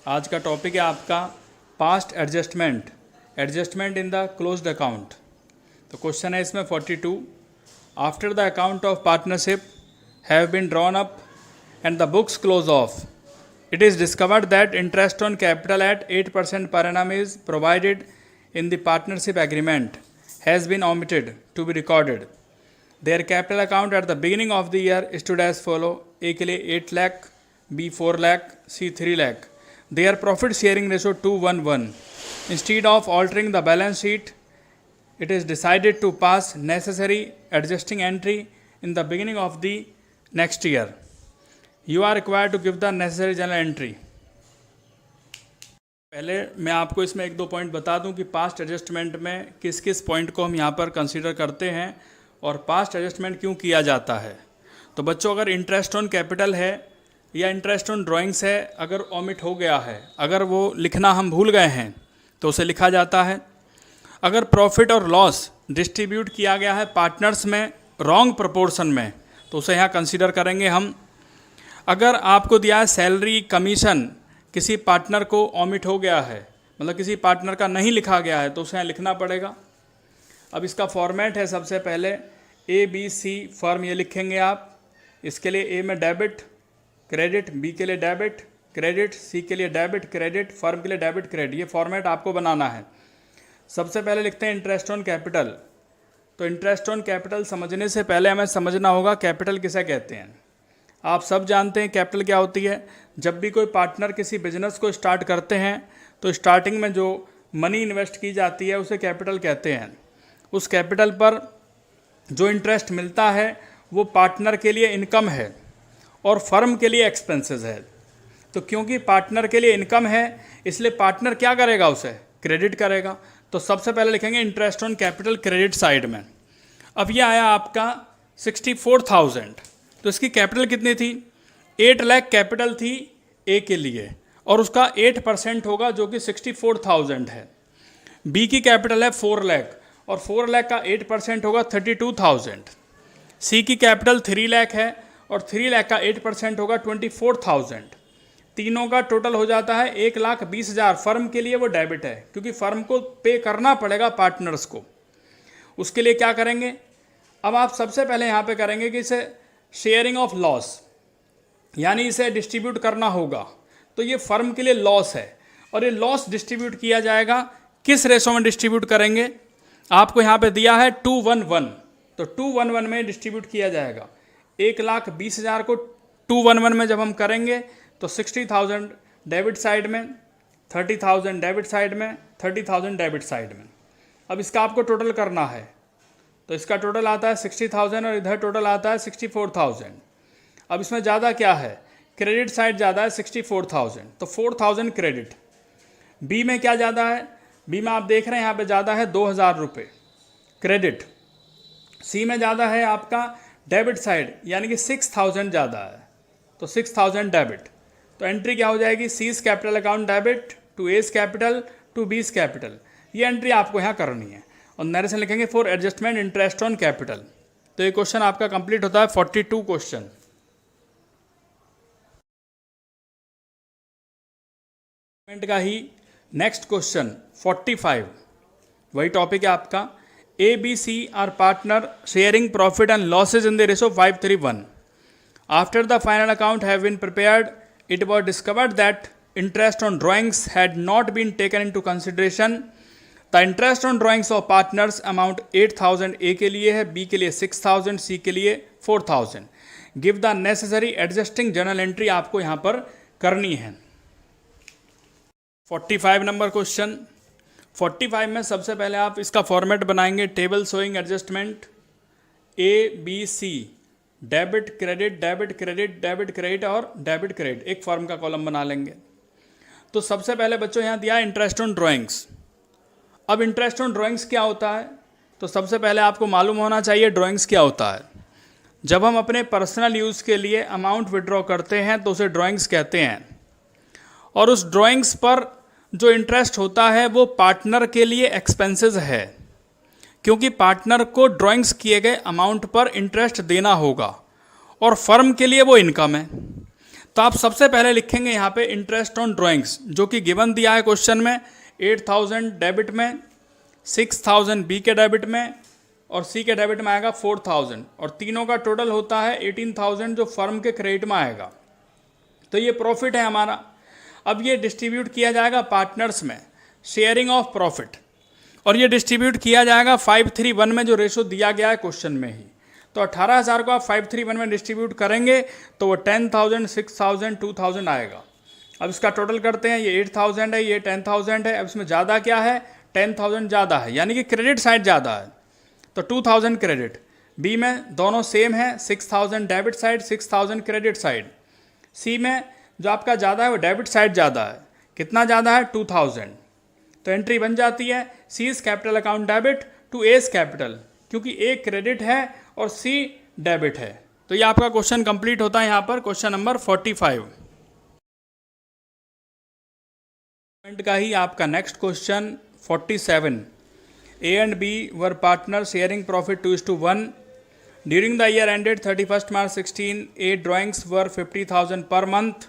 आज का टॉपिक है आपका past adjustment in the closed account. तो क्वेश्चन है इसमें 42। After the account of partnership have been drawn up and the books close off, it is discovered that interest on capital at 8% per annum is provided in the partnership agreement has been omitted to be recorded. Their capital account at the beginning of the year stood as follow: A के लिए 8 lakh, B 4 lakh, C 3 lakh. Their profit sharing ratio 2:1:1. Instead of altering the balance sheet, it is decided to pass necessary adjusting entry in the beginning of the next year. You are required to give the necessary journal entry. पहले मैं आपको इसमें एक दो point बता दूं कि past adjustment में किस किस पॉइंट को हम यहाँ पर कंसीडर करते हैं और पास्ट एडजस्टमेंट क्यों किया जाता है। तो बच्चों, अगर इंटरेस्ट ऑन कैपिटल है या इंटरेस्ट ऑन ड्राइंग्स है, अगर ओमिट हो गया है, अगर वो लिखना हम भूल गए हैं तो उसे लिखा जाता है। अगर प्रॉफिट और लॉस डिस्ट्रीब्यूट किया गया है पार्टनर्स में रॉन्ग प्रोपोर्शन में तो उसे यहाँ कंसीडर करेंगे हम। अगर आपको दिया है सैलरी कमीशन, किसी पार्टनर को ओमिट हो गया है, मतलब किसी पार्टनर का नहीं लिखा गया है तो उसे यहाँ लिखना पड़ेगा। अब इसका फॉर्मेट है, सबसे पहले ABC फर्म ये लिखेंगे आप। इसके लिए ए में डेबिट क्रेडिट, बी के लिए डेबिट क्रेडिट, सी के लिए डेबिट क्रेडिट, फर्म के लिए डेबिट क्रेडिट। ये फॉर्मेट आपको बनाना है। सबसे पहले लिखते हैं इंटरेस्ट ऑन कैपिटल। तो इंटरेस्ट ऑन कैपिटल समझने से पहले हमें समझना होगा कैपिटल किसे कहते हैं। आप सब जानते हैं कैपिटल क्या होती है। जब भी कोई पार्टनर किसी बिजनेस को स्टार्ट करते हैं तो स्टार्टिंग में जो मनी इन्वेस्ट की जाती है उसे कैपिटल कहते हैं। उस कैपिटल पर जो इंटरेस्ट मिलता है वो पार्टनर के लिए इनकम है और फर्म के लिए एक्सपेंसेस है। तो क्योंकि पार्टनर के लिए इनकम है इसलिए पार्टनर क्या करेगा, उसे क्रेडिट करेगा। तो सबसे पहले लिखेंगे interest on capital credit side में। अब ये आया आपका 64,000। तो इसकी कैपिटल कितनी थी? 8 लाख कैपिटल थी ए के लिए और उसका 8% होगा जो कि 64,000 है। बी की कैपिटल है 4 लाख और 4 लाख का 8% होगा 32,000। सी की कैपिटल 3 लाख है और 3 लाख का 8% होगा 24,000। तीनों का टोटल हो जाता है 1,20,000। फर्म के लिए वो डेबिट है क्योंकि फर्म को पे करना पड़ेगा पार्टनर्स को। उसके लिए क्या करेंगे? अब आप सबसे पहले यहाँ पे करेंगे कि इसे शेयरिंग ऑफ लॉस, यानी इसे डिस्ट्रीब्यूट करना होगा। तो ये फर्म के लिए लॉस है और ये लॉस डिस्ट्रीब्यूट किया जाएगा। किस रेशो में डिस्ट्रीब्यूट करेंगे? आपको यहाँ पे दिया है 2:1:1। तो 2:1:1 में डिस्ट्रीब्यूट किया जाएगा। 1,20,000 को 2:1:1 में जब हम करेंगे तो 60,000 डेबिट साइड में, 30,000 डेबिट साइड में, 30,000 डेबिट साइड में। अब इसका आपको टोटल करना है तो इसका टोटल आता है 60,000 और इधर टोटल आता है 64,000। अब इसमें ज़्यादा क्या है? क्रेडिट साइड ज़्यादा है 64,000, तो 4,000 क्रेडिट। बी में क्या ज़्यादा है? बी में आप देख रहे हैं यहाँ पे ज़्यादा है 2,000 रुपये क्रेडिट। सी में ज़्यादा है आपका डेबिट साइड, यानी कि 6,000 ज़्यादा है, तो 6,000 डेबिट। तो एंट्री क्या हो जाएगी? C's capital account debit to A's capital to B's capital. ये एंट्री आपको यहाँ करनी है और नरेशन लिखेंगे for adjustment interest on capital. तो ये क्वेश्चन आपका कंप्लीट होता है 42 क्वेश्चन। का ही नेक्स्ट क्वेश्चन 45, वही टॉपिक है आपका। ABC are partner sharing profit and losses in the ratio 5:3:1। After the final account have been prepared, it was discovered that interest on drawings had not been taken into consideration. The interest on drawings of partners amount 8,000 A के लिए है, B के लिए 6,000, सी के लिए 4,000। Give the necessary adjusting journal entry आपको यहाँ पर करनी है। 45 नंबर क्वेश्चन। 45 में सबसे पहले आप इसका फॉर्मेट बनाएंगे table showing adjustment ABC, debit credit debit credit debit credit और डेबिट क्रेडिट, एक फॉर्म का कॉलम बना लेंगे। तो सबसे पहले बच्चों यहाँ दिया इंटरेस्ट ऑन ड्राइंग्स। अब इंटरेस्ट ऑन ड्राइंग्स क्या होता है? तो सबसे पहले आपको मालूम होना चाहिए ड्राइंग्स क्या होता है। जब हम अपने पर्सनल यूज़ के लिए अमाउंट विड्रॉ करते हैं तो उसे ड्राइंग्स कहते हैं और उस ड्राइंग्स पर जो इंटरेस्ट होता है वो पार्टनर के लिए एक्सपेंसेस है, क्योंकि पार्टनर को ड्राइंग्स किए गए अमाउंट पर इंटरेस्ट देना होगा और फर्म के लिए वो इनकम है। तो आप सबसे पहले लिखेंगे यहाँ पे इंटरेस्ट ऑन ड्राइंग्स, जो कि गिवन दिया है क्वेश्चन में, 8,000 डेबिट में, 6,000 बी के डेबिट में और सी के डेबिट में आएगा 4,000, और तीनों का टोटल होता है 18,000 जो फर्म के क्रेडिट में आएगा। तो ये प्रॉफिट है हमारा। अब ये डिस्ट्रीब्यूट किया जाएगा पार्टनर्स में, शेयरिंग ऑफ प्रॉफिट, और ये डिस्ट्रीब्यूट किया जाएगा 5:3:1 में, जो रेशो दिया गया है क्वेश्चन में ही। तो 18,000 को आप 5:3:1 में डिस्ट्रीब्यूट करेंगे तो वो 10,000, 6,000, 2,000 आएगा। अब इसका टोटल करते हैं, ये 8,000 है, ये 10,000 है। अब इसमें ज़्यादा क्या है, 10,000 ज़्यादा है, यानी कि क्रेडिट साइड ज़्यादा है, तो 2,000 क्रेडिट। बी में दोनों सेम है, 6,000 डेबिट साइड, 6,000 क्रेडिट साइड। सी में जो आपका ज़्यादा है वो डेबिट साइड ज़्यादा है, कितना ज़्यादा है, 2,000। तो एंट्री बन जाती है C is capital account debit to S capital, क्योंकि ए क्रेडिट है और सी डेबिट है। तो ये आपका क्वेश्चन कंप्लीट होता है यहाँ पर, क्वेश्चन नंबर 45 का ही आपका next question 47। A and B were partner sharing profit 2:1 during the year ended 31 March 16. A drawings were 50,000 per month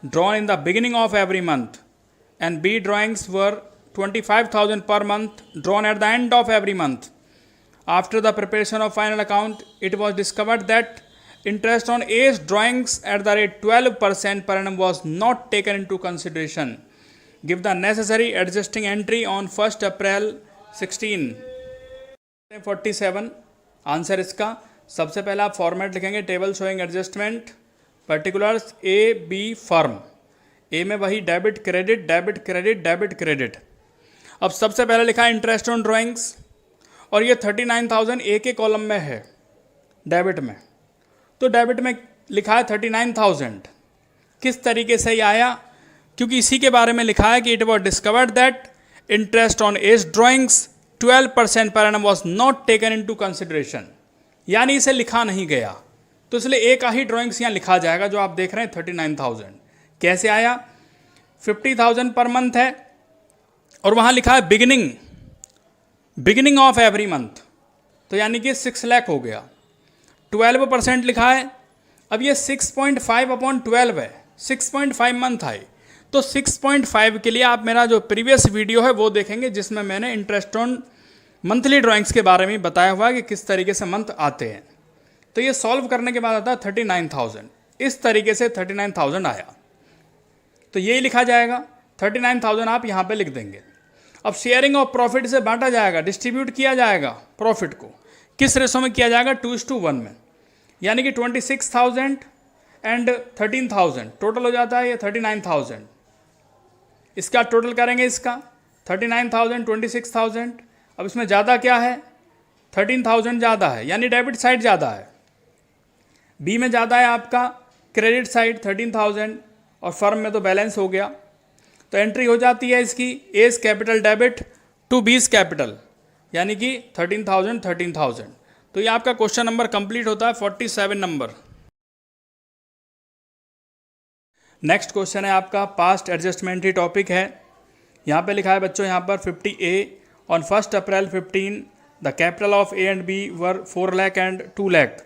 drawn in the beginning of every month, and B drawings were 25,000 per month drawn at the end of every month. After the preparation of final account, it was discovered that interest on A's drawings at the rate 12% per annum was not taken into consideration. Give the necessary adjusting entry on 1st April 16. 47 answer इसका। सबसे पहले आप format लिखेंगे, table showing adjustment particulars A B firm. A में वही debit credit, debit credit, debit credit. अब सबसे पहले लिखा है इंटरेस्ट ऑन ड्राइंग्स, और ये 39,000 ए के कॉलम में है डेबिट में, तो डेबिट में लिखा है 39,000। किस तरीके से ये आया, क्योंकि इसी के बारे में लिखा है कि it was discovered that interest on A's drawings 12% per annum was not taken into consideration, यानी इसे लिखा नहीं गया, तो इसलिए एक ही ड्राइंग्स यहाँ लिखा जाएगा जो आप देख रहे हैं 39,000। कैसे आया, 50,000 पर मंथ है और वहाँ लिखा है बिगिनिंग ऑफ एवरी मंथ, तो यानी कि 6 लाख हो गया। 12% लिखा है, अब ये 6.5/12 है, 6.5 मंथ आए, तो 6.5 के लिए आप मेरा जो प्रीवियस वीडियो है वो देखेंगे, जिसमें मैंने इंटरेस्ट ऑन मंथली ड्राइंग्स के बारे में बताया हुआ है कि किस तरीके से मंथ आते हैं। तो ये सॉल्व करने के बाद आता है 39,000, इस तरीके से 39,000 आया, तो यही लिखा जाएगा। 39,000 आप यहाँ पे लिख देंगे। अब शेयरिंग ऑफ प्रॉफिट से बांटा जाएगा, डिस्ट्रीब्यूट किया जाएगा प्रॉफिट को, किस रेशो में किया जाएगा, 2:1 में, यानी कि 26,000 एंड 13,000 टोटल हो जाता है ये 39,000। इसका टोटल करेंगे, इसका 39,000, 26,000। अब इसमें ज़्यादा क्या है, 13,000 ज़्यादा है, यानी डेबिट साइड ज़्यादा है। बी में ज़्यादा है आपका क्रेडिट साइड 13,000, और फर्म में तो बैलेंस हो गया, तो एंट्री हो जाती है इसकी A's capital debit to B's capital, यानी कि 13,000। तो ये आपका क्वेश्चन नंबर कंप्लीट होता है 47 नंबर। नेक्स्ट क्वेश्चन है आपका पास्ट एडजस्टमेंट ही टॉपिक है। यहाँ पे लिखा है बच्चों, यहाँ पर 50A on 1st April 15 the capital of A and B were 4 lakh and 2 lakh.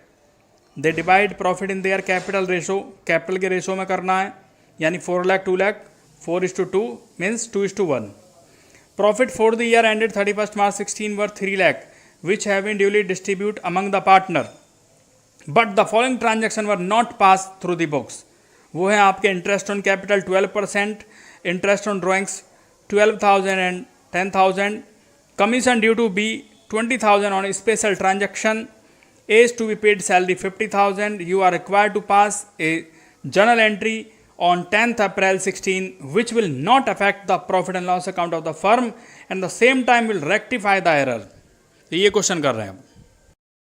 They divide profit in their capital ratio, capital के रेशो में करना है, यानी 4 lakh 2 lakh, 4:2 means 2:1। Profit for the year ended 31 March 16 were 3 lakh which have been duly distribute among the partner, but the following transaction were not pass through the books. वो है आपके interest on capital 12%, interest on drawings 12,000 and 10,000, commission due to be 20,000 on special transaction, A's to be paid salary 50,000। You are required to pass a journal entry on 10th April 16 which will not affect the profit and loss account of the firm and the same time will rectify the error। ये question कर रहे हैं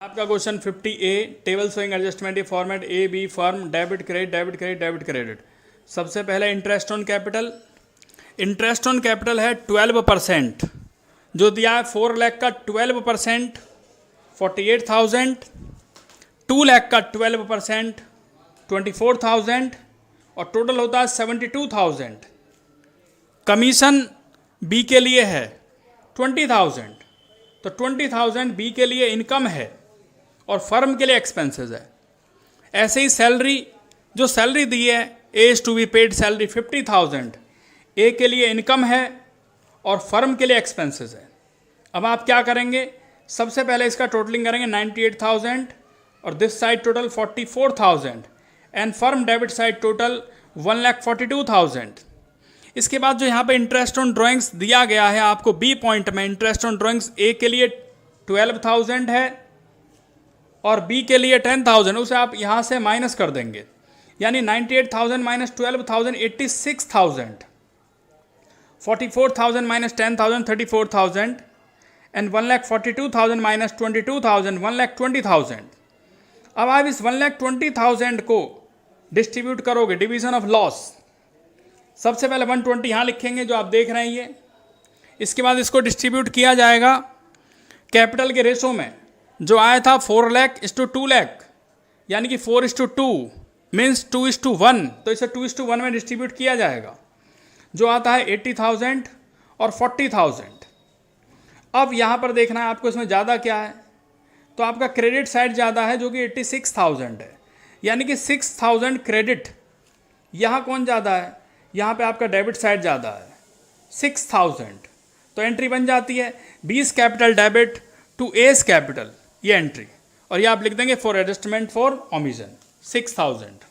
आपका question 50A table showing adjustment format A B firm debit credit debit credit debit credit. सबसे पहले interest on capital, interest on capital है 12%, जो दिया है 4 लाख का 12% 48,000, 2 लाख का 12% 24,000, और टोटल होता है 72,000। कमीशन बी के लिए है 20,000, तो 20,000 बी के लिए इनकम है और फर्म के लिए एक्सपेंसेस है। ऐसे ही सैलरी जो सैलरी दी है, A is to be paid salary 50,000, A के लिए इनकम है और फर्म के लिए एक्सपेंसेस है। अब आप क्या करेंगे, सबसे पहले इसका टोटलिंग करेंगे 98,000 और this side total 44,000 and firm debit side total 1,42,000। इसके बाद जो यहाँ पे इंटरेस्ट ऑन ड्राइंग्स दिया गया है आपको बी पॉइंट में, इंटरेस्ट ऑन ड्राइंग्स ए के लिए 12,000 है और बी के लिए 10,000, उसे आप यहाँ से माइनस कर देंगे, यानी 98,000 माइनस 12,000 86,000, 44,000 माइनस 10,000 34,000 एंड 1,42,000 माइनस 22,000 1,20,000। अब आप इस 1,20,000 को डिस्ट्रीब्यूट करोगे, डिवीजन ऑफ लॉस। सबसे पहले 120 यहाँ लिखेंगे जो आप देख रहे हैं ये, इसके बाद इसको डिस्ट्रीब्यूट किया जाएगा कैपिटल के रेशो में। जो आया था 4 लाख इस टू 2 लाख, यानी कि 4:2 मीन्स 2:1, तो इसे 2:1 में डिस्ट्रीब्यूट किया जाएगा। जो आता है 80,000 और 40,000। अब यहाँ पर देखना है आपको इसमें ज़्यादा क्या है, तो आपका क्रेडिट साइड ज़्यादा है जो कि 86,000 है, यानी कि 6,000 क्रेडिट। यहाँ कौन ज़्यादा है, यहाँ पे आपका डेबिट साइड ज़्यादा है 6,000, तो एंट्री बन जाती है B's capital debit to S capital, ये एंट्री, और ये आप लिख देंगे फॉर एडजस्टमेंट फॉर ओमिशन 6,000।